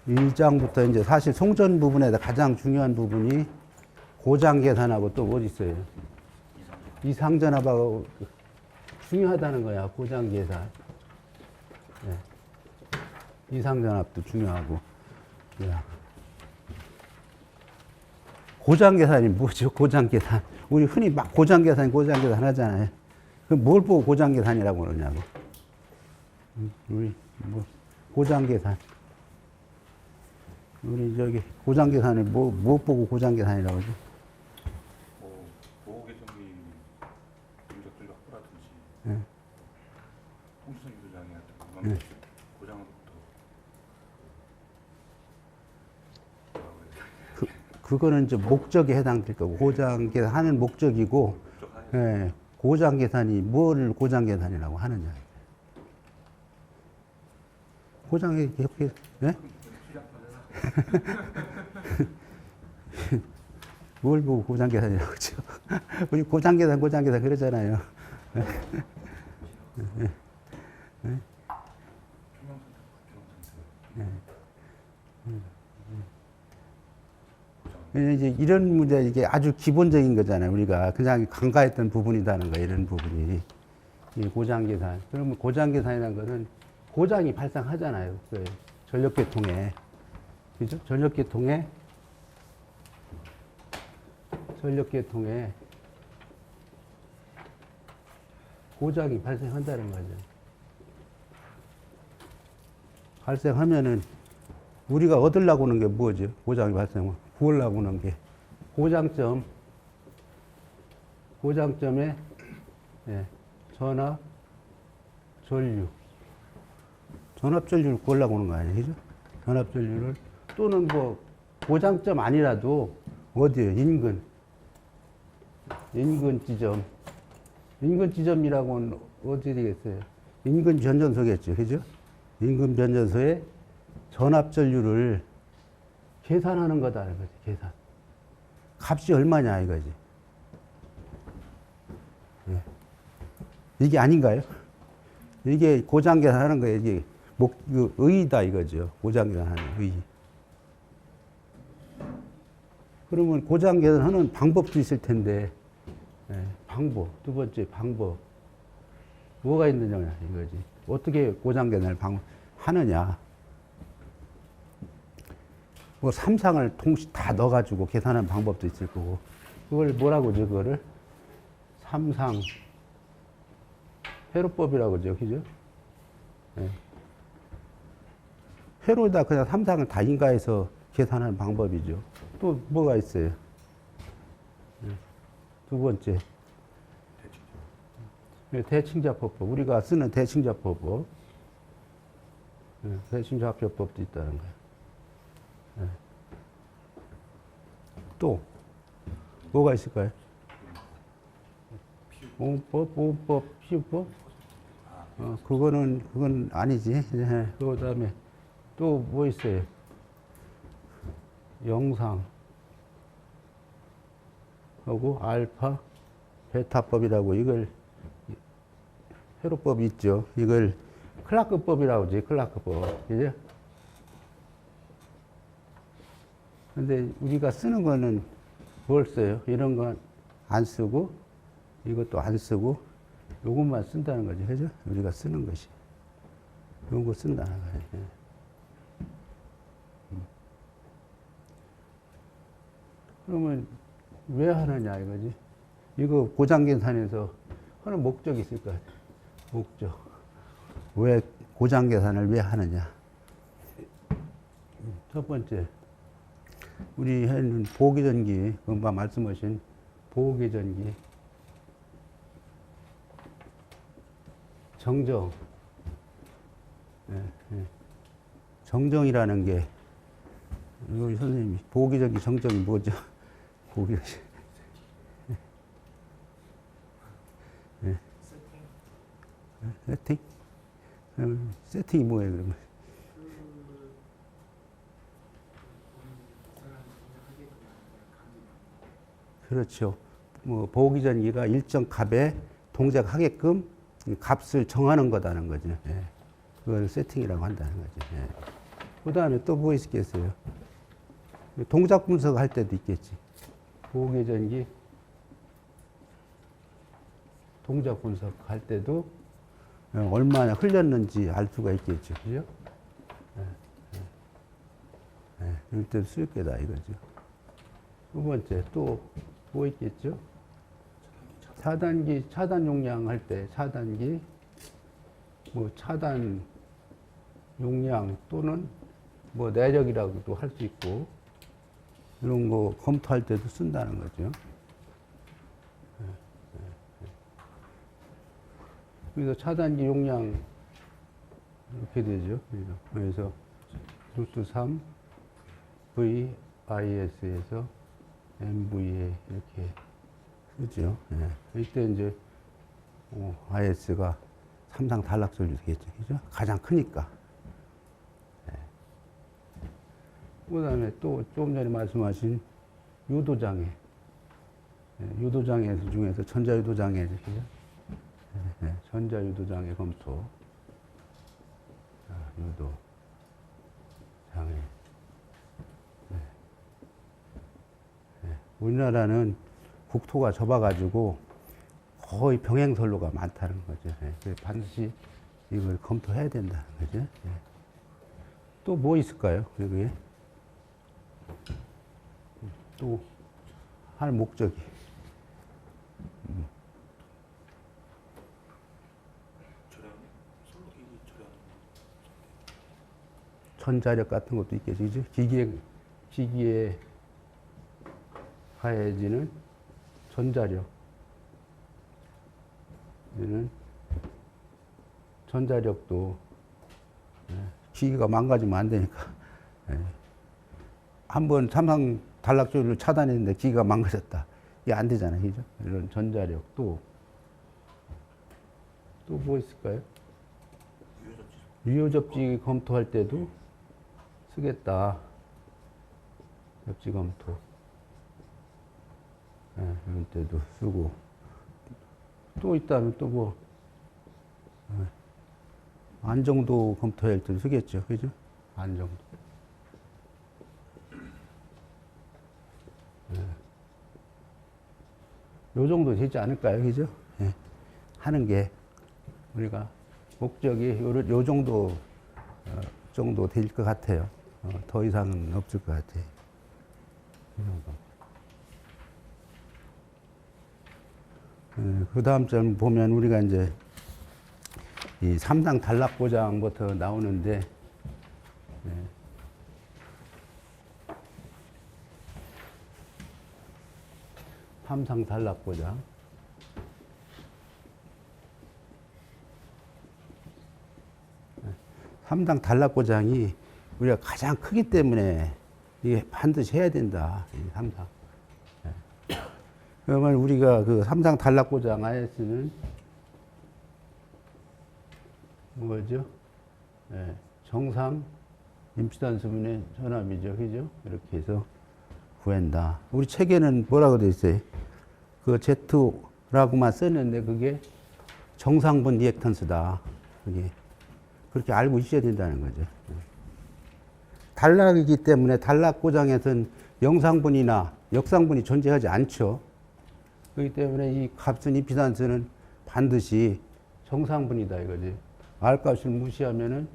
일장부터 이제 사실 송전 부분에서 가장 중요한 부분이 고장 계산하고 또 뭐 있어요? 이상전압하고 중요하다는 거야, 고장 계산. 네. 이상전압도 중요하고. 야. 고장 계산이 뭐죠? 고장 계산. 우리 흔히 막 고장 계산 하잖아요. 그럼 뭘 보고 고장 계산이라고 그러냐고. 우리 뭐 고장 계산. 우리 저기 고장 계산을 뭐 보고 고장 계산이라고 하죠? 보호 계정이 인적들과 호라든지 네. 통신 조장이 같은 네. 고장부터 그거는 이제 목적에 해당될 거고 고장 계산하는 목적이고, 예, 고장 계산이 뭘 고장 계산이라고 하느냐. 고장이 이렇게, 예? 뭘 보고 고장 계산이라고 그러죠? 우리 고장 계산 그러잖아요. 이제 이런 문제, 이게 아주 기본적인 거잖아요. 우리가 그냥 간과했던 부분이라는 거, 이런 부분이. 이 고장 계산. 그러면 고장 계산이라는 것은 고장이 발생하잖아요. 그 전력계통에. 그죠? 전력계통에 고장이 발생한다는 거죠. 발생하면은 우리가 얻으려고 하는 게 뭐죠? 고장이 발생하면 구하려고 하는 게 고장점에 예, 전압전류를 구하려고 하는 거 아니에요? 그죠? 전압전류를 또는 뭐 고장점 아니라도 어디에요? 인근 지점이라고는 어디 되겠어요? 인근 변전소겠죠. 그죠? 인근 변전소에 전압전류를 계산하는 거다는 거지, 계산. 값이 얼마냐, 이거지. 예. 이게 아닌가요? 이게 고장 계산하는 거예요. 이게 의의다, 이거죠. 고장 계산하는 의의. 그러면 고장 계산하는 방법도 있을 텐데, 예, 방법. 두 번째 방법. 뭐가 있느냐, 이거지. 어떻게 고장 계산을 하느냐. 뭐 삼상을 동시 다 넣어가지고 계산하는 방법도 있을 거고. 그걸 뭐라고 하죠, 그거를? 삼상. 회로법이라고 하죠, 그죠? 예. 회로에다 그냥 삼상을 다 인가해서 계산하는 방법이죠. 또 뭐가 있어요? 두 번째. 대칭자법법. 우리가 쓰는 대칭자법법. 대칭자법법도 있다는 거예요. 또 뭐가 있을까요? 오법, 피우법? 그건 아니지. 그 다음에 또 뭐 있어요? 영상 하고 알파, 베타법이라고 이걸 회로법이 있죠. 이걸 클라크법이라고 하지, 클라크법. 그죠? 근데 우리가 쓰는 거는 뭘 써요? 이런 건 안 쓰고, 이것도 안 쓰고, 요것만 쓴다는 거지. 그죠? 우리가 쓰는 것이. 요거 쓴다는 거예요. 그러면 왜 하느냐, 이거지? 이거 고장계산에서 하는 목적이 있을 것 같아요. 목적. 왜 고장계산을 왜 하느냐? 첫 번째. 우리 해는 보호계전기, 금방 말씀하신 보호계전기, 정정. 정정이라는 게, 우리 선생님이, 보호계전기 정정이 뭐죠? 보호계전기. 세팅? 세팅이 뭐예요, 그러면? 그렇죠. 뭐 보호기전기가 일정 값에 동작하게끔 이 값을 정하는 거다는 거죠. 예. 그걸 세팅이라고 한다는 거죠. 예. 그 다음에 또 뭐 있겠어요? 동작 분석할 때도 있겠지. 보호기전기 동작 분석할 때도 얼마나 흘렸는지 알 수가 있겠죠. 그죠? 이럴 때도 쓸 거다 이거죠. 두 번째, 또 뭐 있겠죠? 차단기, 차단 용량 할 때, 차단기, 뭐 차단 용량 또는 뭐 내력이라고도 할 수 있고, 이런 거 검토할 때도 쓴다는 거죠. 그래서 차단기 용량 이렇게 되죠. 그래서 루트 3 VIS에서 MV에 이렇게 쓰죠. 예. 이때 이제 IS가 3상 단락설이 되겠죠. 그죠? 가장 크니까. 예. 그 다음에 또 조금 전에 말씀하신 유도장애. 예. 유도장애 중에서 전자유도장애. 그죠? 예. 전자유도장애 검토. 유도장애. 우리나라는 국토가 좁아가지고 거의 병행선로가 많다는 거죠. 그래서 반드시 이걸 검토해야 된다는 거죠. 또 뭐 있을까요? 여기에 또 할 목적이 전자력 같은 것도 있겠죠. 그죠? 기기에 가해지는 전자력. 이는 전자력도 기기가 망가지면 안 되니까. 한번 삼상 단락조를 차단했는데 기기가 망가졌다. 이게 안 되잖아요. 그죠? 이런 전자력도 또 뭐 있을까요? 유효 접지 검토할 때도 쓰겠다. 접지 검토. 이럴 때도 쓰고. 또 있다면 또 뭐, 안정도 검토할 때도 쓰겠죠. 그죠? 안정도. 요 정도 되지 않을까요? 그죠? 하는 게, 우리가 목적이 요 정도 될 것 같아요. 더 이상은 없을 것 같아요. 이 정도. 그 다음 점 보면 우리가 이제 이 3상 단락 보장부터 나오는데, 삼상 단락 보장. 삼상 단락 보장이 우리가 가장 크기 때문에 이게 반드시 해야 된다. 이 삼상. 그러면 우리가 그 삼상 단락 보장 IS는 뭐죠? 정상 임피던스 분의 전압이죠. 그죠? 이렇게 해서 구한다. 우리 책에는 뭐라고 돼 있어요? 그 Z라고만 썼는데 그게 정상분 리액턴스다. 그게 그렇게 알고 있어야 된다는 거죠. 단락이기 때문에 단락 고장에서는 영상분이나 역상분이 존재하지 않죠. 그렇기 때문에 이 값은 임피던스는 반드시 정상분이다 이거지. R 값을 무시하면은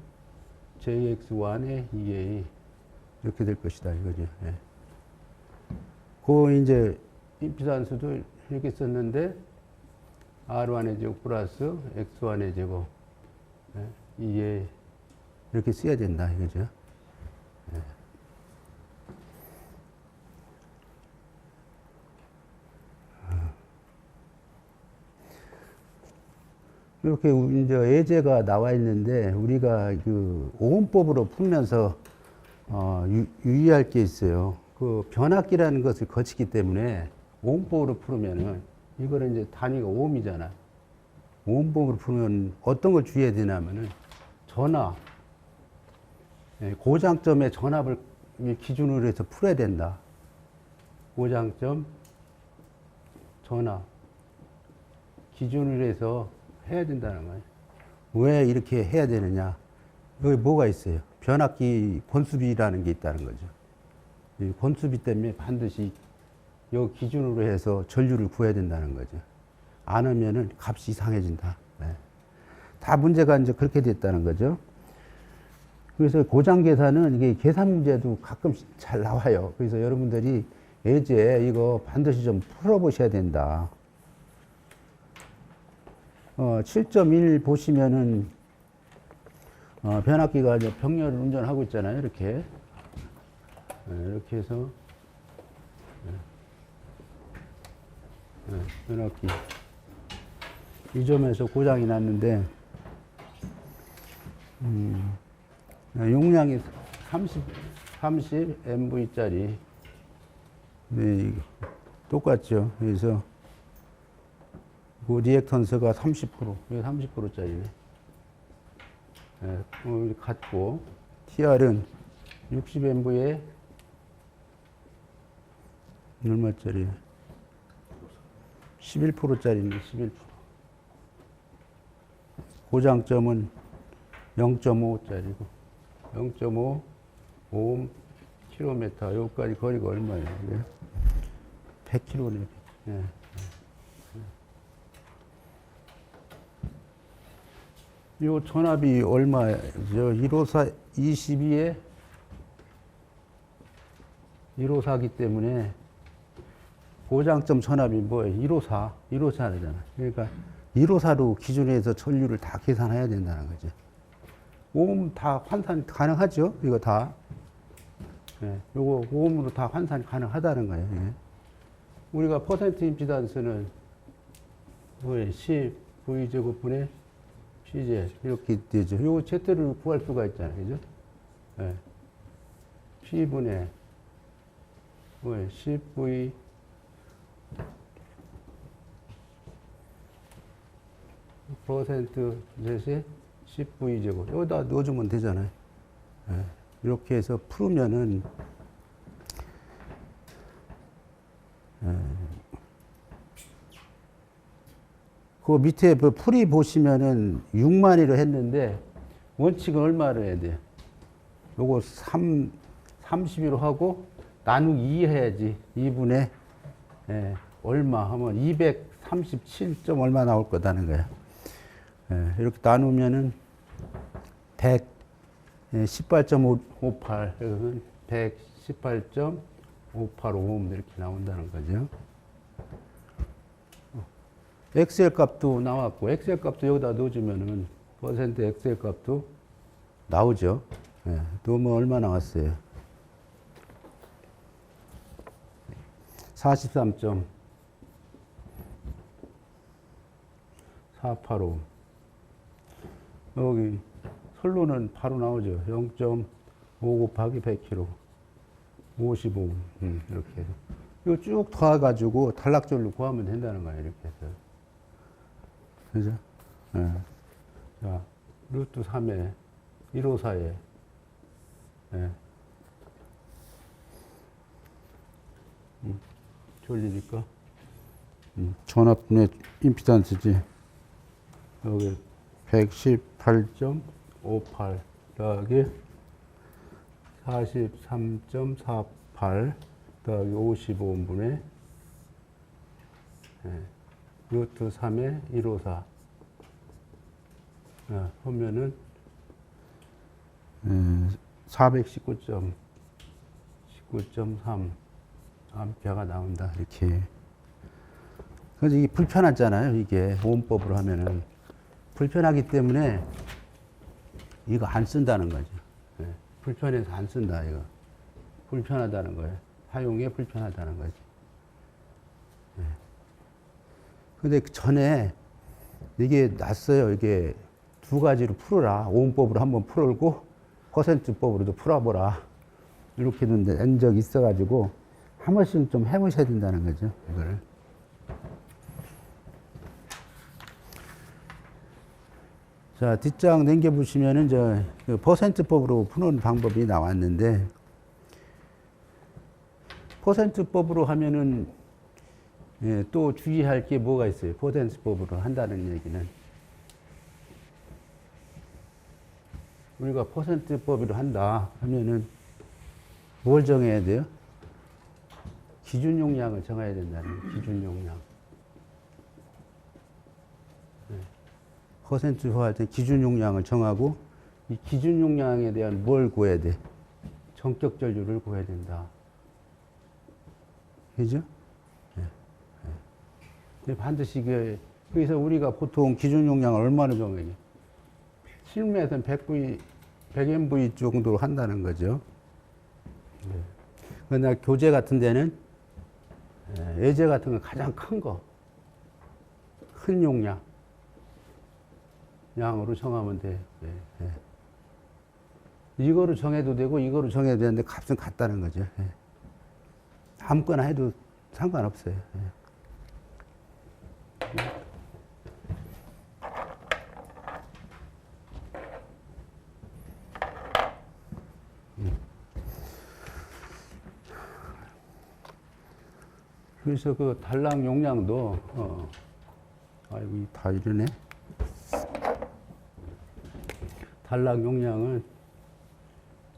JX1의 2A 이렇게 될 것이다 이거지. 그 이제 임피던스도 이렇게 썼는데 R1의 제곱 플러스 X1의 제곱 2A 이렇게 써야 된다 이거죠. 이렇게 이제 예제가 나와 있는데 우리가 그 오음법으로 풀면서 유의할 게 있어요. 그 변압기라는 것을 거치기 때문에 오음법으로 풀으면은 이거는 이제 단위가 오음이잖아. 오음법으로 풀면 어떤 걸 주의해야 되냐면은 전압, 고장점의 전압을 기준으로 해서 풀어야 된다. 고장점, 전압 기준으로 해서 해야 된다는 거예요. 왜 이렇게 해야 되느냐? 여기 뭐가 있어요? 변압기 권수비라는 게 있다는 거죠. 이 권수비 때문에 반드시 이 기준으로 해서 전류를 구해야 된다는 거죠. 안 하면은 값이 이상해진다. 네. 다 문제가 이제 그렇게 됐다는 거죠. 그래서 고장 계산은 이게 계산 문제도 가끔씩 잘 나와요. 그래서 여러분들이 예제 이거 반드시 좀 풀어보셔야 된다. 7.1 보시면은 변압기가 이제 병렬을 운전하고 있잖아요. 이렇게 이렇게 해서 변압기 이 점에서 고장이 났는데 용량이 30 MV짜리 네, 똑같죠. 그래서 그 리액턴스가 30%, 이게 30%짜리네. 네, 같고 TR은 60MV에 얼마짜리? 11%짜리인데 11%. 고장점은 0.5짜리고 0.5 오hm 킬로미터. 여기까지 거리가 얼마예요? 100km네. 네. 요 전압이 얼마예요? 154, 22에 154기 때문에 고장점 전압이 뭐예요? 154잖아. 그러니까 154로 기준에서 전류를 다 계산해야 된다는 거죠. 오hm 다 환산 가능하죠? 이거 다. 예, 요거 오음으로 다 환산 가능하다는 거예요. 예. 우리가 퍼센트 임피던스는 10 V제곱분의 PZ 이렇게 되죠. 요거 Z를 구할 수가 있잖아요. 그죠? 예. P분의 10V 퍼센트 넷에 10V제곱 여기다 넣어주면 되잖아요. 예. 이렇게 해서 풀으면은 그 밑에 그 풀이 보시면은 6만이로 했는데 원칙은 얼마로 해야 돼요? 요거 30으로 하고 나누기 2 해야지. 2분의 얼마 하면 237. 얼마 나올 거다는 거야. 이렇게 나누면은 18.58, 118.58오hm 이렇게 나온다는 거죠. 엑셀 값도 나왔고, 엑셀 값도 여기다 넣어주면은 퍼센트 엑셀 값도 나오죠. 넣으면 얼마 나왔어요? 43.485. 여기 솔로는 바로 나오죠. 0.5 곱하기 100kg. 55. 이렇게 해서. 이거 쭉 더해가지고 단락절로 구하면 된다는 거예요. 이렇게 해서. 그죠? 자, 루트 3에 154에 졸리니까 전압분의 임피던스지. 여기 118.58 더하기 43.48 더하기 55분의 루트 3에 154 하면은 419.3 암페어가 나온다. 이렇게. 그래서 이게 불편하잖아요. 이게 오음법으로 하면은 불편하기 때문에 이거 안 쓴다는 거죠. 불편해서 안 쓴다. 이거 불편하다는 거예요. 사용에 불편하다는 거지. 근데 그 전에 이게 났어요. 이게 두 가지로 풀어라. 오음법으로 한번 풀고 퍼센트법으로도 풀어보라. 이렇게 낸 적이 있어가지고 한 번씩 좀 해보셔야 된다는 거죠. 이거를. 자, 뒷장 넘겨보시면은 그 퍼센트법으로 푸는 방법이 나왔는데, 퍼센트법으로 하면은 예, 또 주의할 게 뭐가 있어요? 퍼센트법으로 한다는 얘기는 우리가 퍼센트법으로 한다 하면은 뭘 정해야 돼요? 기준 용량을 정해야 된다는 거예요. 기준 용량. 예, 퍼센트화할 때 기준 용량을 정하고 이 기준 용량에 대한 뭘 구해야 돼? 전격 전류를 구해야 된다. 그죠? 반드시 그래서 우리가 보통 기준 용량을 얼마나 정해요? 실무에서는 100MV 정도로 한다는 거죠. 그러나 교재 같은 데는 예제 같은 건 가장 큰 거, 큰 용량 양으로 정하면 돼. 이거로 정해도 되고 이거로 정해도 되는데 값은 같다는 거죠. 아무거나 해도 상관없어요. 그래서 그 단락 용량도 아이고 다 이러네. 단락 용량은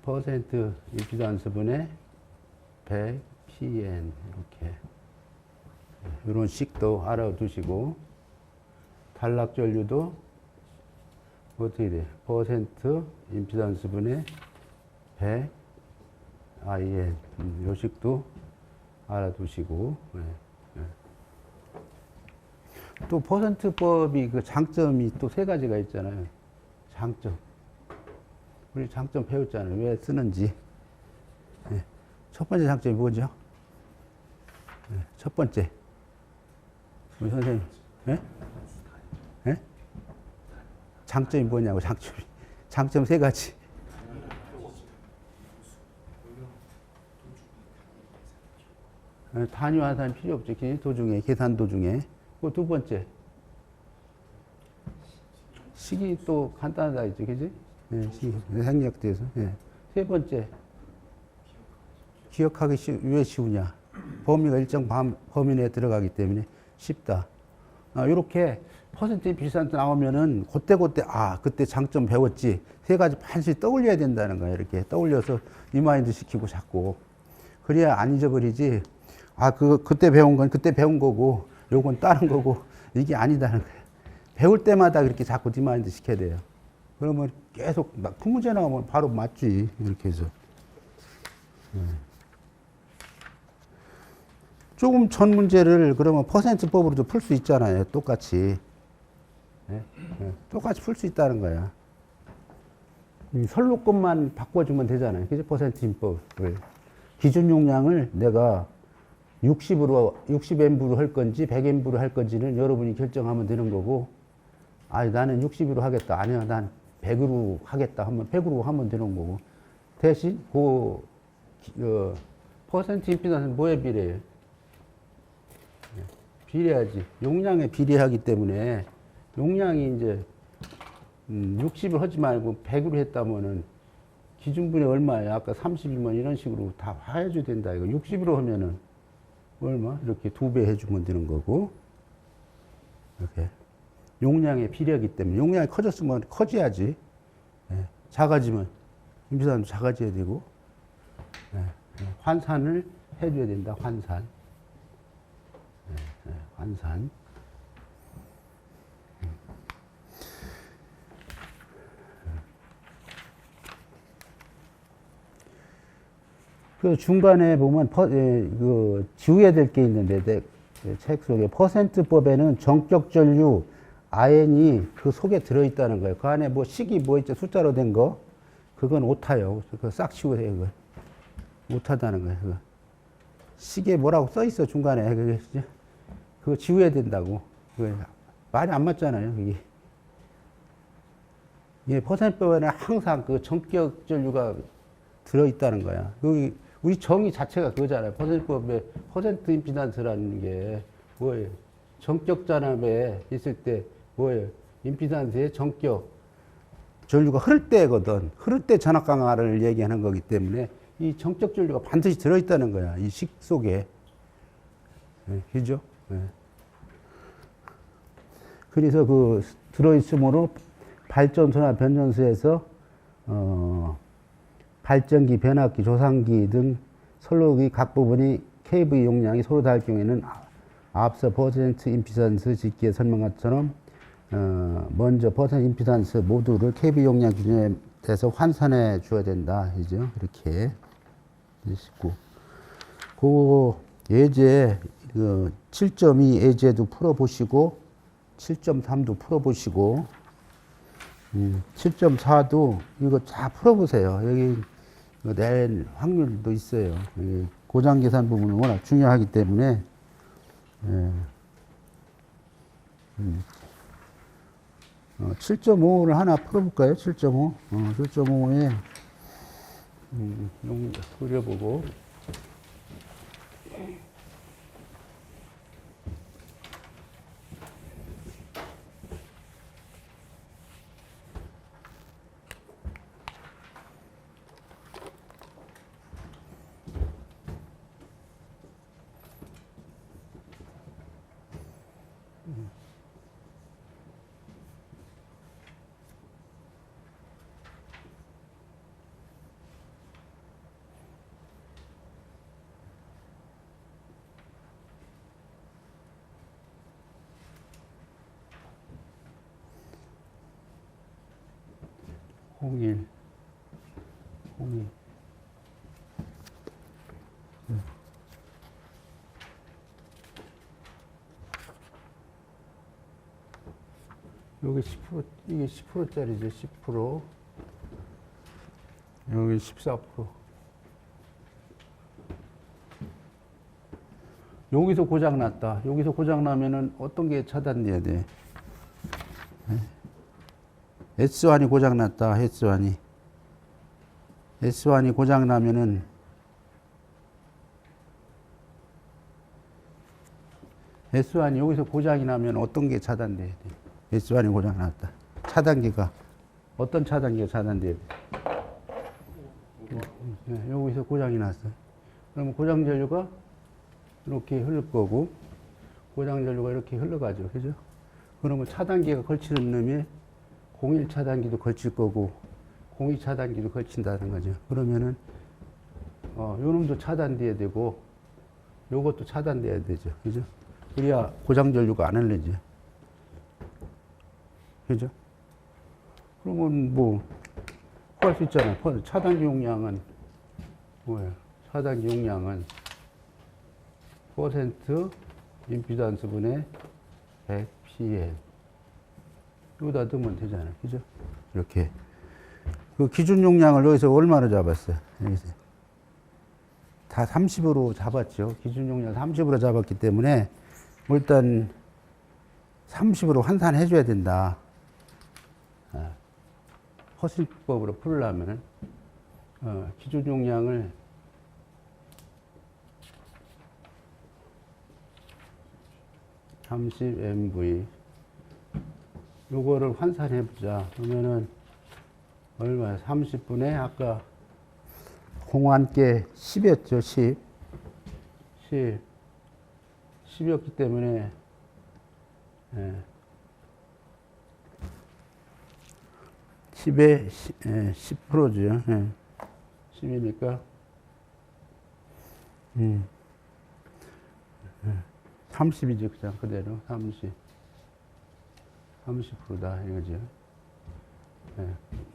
퍼센트 임피던스분의 100 PN 이렇게 이런 식도 알아두시고 단락 전류도 어떻게 돼? 퍼센트 임피던스분의 100 IN 요 식도 알아두시고 또 퍼센트법이 그 장점이 또 세 가지가 있잖아요. 장점. 우리 장점 배웠잖아요. 왜 쓰는지. 첫 번째 장점이 뭐죠? 첫 번째. 우리 선생님. 장점이 뭐냐고, 장점이. 장점 세 가지. 단위 환산 필요 없죠. 도중에, 계산 도중에. 그 두 번째. 식이 또 간단하다 했죠. 그지? 식이. 생략돼서. 세 번째. 기억하기 왜 쉬우냐. 범위가 일정 범위 내에 들어가기 때문에 쉽다. 이렇게 퍼센트에 비슷한 데 나오면은 그때 그때 장점 배웠지. 세 가지 반드시 떠올려야 된다는 거예요. 이렇게 떠올려서 리마인드 시키고 자꾸. 그래야 안 잊어버리지. 그때 배운 건 그때 배운 거고, 요건 다른 거고, 이게 아니다는 거예요. 배울 때마다 그렇게 자꾸 리마인드 시켜야 돼요. 그러면 계속 큰 문제 나오면 바로 맞지. 이렇게 해서. 조금 전 문제를 그러면 퍼센트법으로도 풀 수 있잖아요. 똑같이. 똑같이 풀 수 있다는 거야. 선로권만 바꿔주면 되잖아요. 그죠? 퍼센트 인법을. 기준 용량을 내가 60M으로 할 건지 100M으로 할 건지는 여러분이 결정하면 되는 거고, 나는 60으로 하겠다. 아니야, 난 100으로 하겠다 하면 100으로 하면 되는 거고. 대신 퍼센트 임피던스는 뭐에 비례해요? 비례하지. 용량에 비례하기 때문에 용량이 이제 60을 하지 말고 100으로 했다면은 기준분이 얼마야? 아까 30이면 이런 식으로 다 해줘야 된다. 이거 60으로 하면은 얼마? 이렇게 2배 해주면 되는 거고. 이렇게. 용량의 비례하기 때문에 용량이 커졌으면 커져야지. 작아지면 임피던스도 작아져야 되고. 환산을 해줘야 된다. 환산. 환산. 그 중간에 보면 지워야 될 게 있는데 책 속에 퍼센트법에는 전격 전류 IN이 그 속에 들어있다는 거예요. 그 안에 뭐 식이 뭐 있죠? 숫자로 된 거. 그건 오타요. 그거 싹 지우세요. 그거. 오타다는 거예요. 그거. 식에 뭐라고 써 있어 중간에. 그거 지워야 된다고. 말이 안 맞잖아요. 그게. 예, 퍼센트법에는 항상 그 전격 전류가 들어있다는 거야. 여기 우리 정의 자체가 그거잖아요. 퍼센트법에 퍼센트 임피던스라는 게 뭐예요? 전격 전압에 있을 때 뭐예요? 임피던스의 전격 전류가 흐를 때거든. 흐를 때 전압 강화를 얘기하는 거기 때문에 이 전격 전류가 반드시 들어있다는 거야. 이 식 속에. 그죠? 예. 그래서 그 들어있으므로 발전소나 변전소에서 발전기, 변압기, 조상기 등 선로기 각 부분이 kV 용량이 서로 다를 경우에는 앞서 퍼센트 임피던스 짓기에 설명한 것처럼 먼저 퍼센트 임피던스 모두를 kV 용량 기준에 대해서 환산해 줘야 된다. 이죠. 이렇게 19. 그 예제 그 7.2 예제도 풀어보시고 7.3도 풀어보시고 7.4도 이거 다 풀어보세요. 여기 낼 확률도 있어요. 고장 계산 부분은 워낙 중요하기 때문에 7.5를 하나 풀어볼까요? 7.5. 7.5에 그려보고 홍일 여기 10% 이게 10%짜리죠. 10% 여기 14%. 여기서 고장 났다. 여기서 고장 나면은 어떤 게 차단돼야 돼? S1이 고장 났다. S1이 고장 나면은 S1이 여기서 고장이 나면 어떤 게 차단돼야 돼? S1이 고장 났다. 차단기가 어떤 차단기가 차단돼야 돼? 여기서 고장이 났어. 그러면 고장 전류가 이렇게 흐를 거고 고장 전류가 이렇게 흘러가죠. 그죠? 그러면 차단기가 걸치는 놈이 01 차단기도 걸칠 거고 02 차단기도 걸친다는 거죠. 그러면은 요 놈도 차단돼야 되고 요것도 차단돼야 되죠. 그죠? 그래야 고장 전류가 안 흘러져. 그죠? 그러면 뭐 구할 수 있잖아요. 차단기 용량은 뭐예요? 차단기 용량은 퍼센트 임피던스 분의 100 pm 여기다 넣으면 되잖아요. 그죠? 이렇게 그 기준 용량을 여기서 얼마로 잡았어요? 여기서 다 30으로 잡았죠. 기준 용량 30으로 잡았기 때문에 일단 30으로 환산해 줘야 된다. 허술법으로 풀려면은 기준 용량을 (30mV) 요거를 환산해 보자. 그러면은 얼마야? 30분에 아까 공환께 10이었죠. 10이었기 때문에 10에 10%죠. 10이니까 30이죠. 그냥 그대로 30%다 이거죠.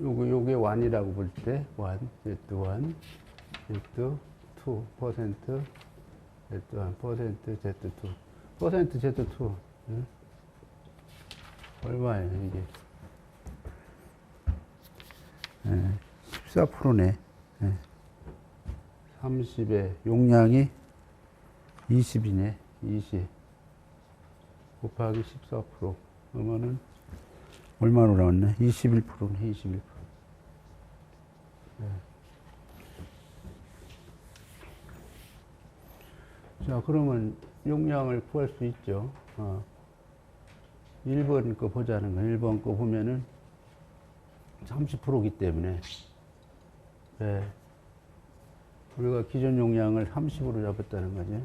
요게 1이라고 볼 때 1, Z1, Z2, 퍼센트, Z1, 퍼센트, Z2, 퍼센트, Z2 얼마예요 이게? 14%네. 30에 용량이 20이네. 20 곱하기 14% 그러면은 얼마로 나왔네? 21%네. 21%. 자, 그러면 용량을 구할 수 있죠. 1번 거 보자는 거. 1번 거 보면은 30%이기 때문에 우리가 기존 용량을 30으로 잡았다는 거죠.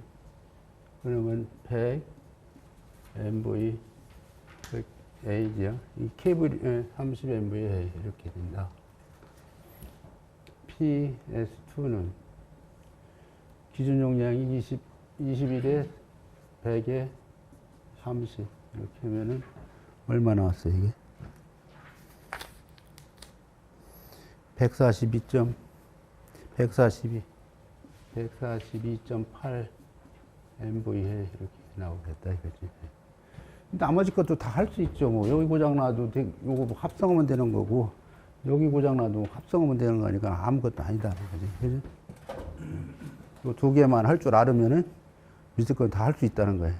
그러면 100 MV A죠. 이 케이블 30 MVA 이렇게 된다. PS2는 기준 용량이 21에 100에 30 이렇게 하면은 얼마 나왔어요 이게? 142.8 MVA 이렇게 나오겠다 이거지. 나머지 것도 다 할 수 있죠. 뭐 여기 고장 나도 요거 뭐 합성하면 되는 거고 여기 고장 나도 합성하면 되는 거니까 아무것도 아니다 이거지. 그죠? 요 두 개만 할 줄 알으면은 무조건 다 할 수 있다는 거예요.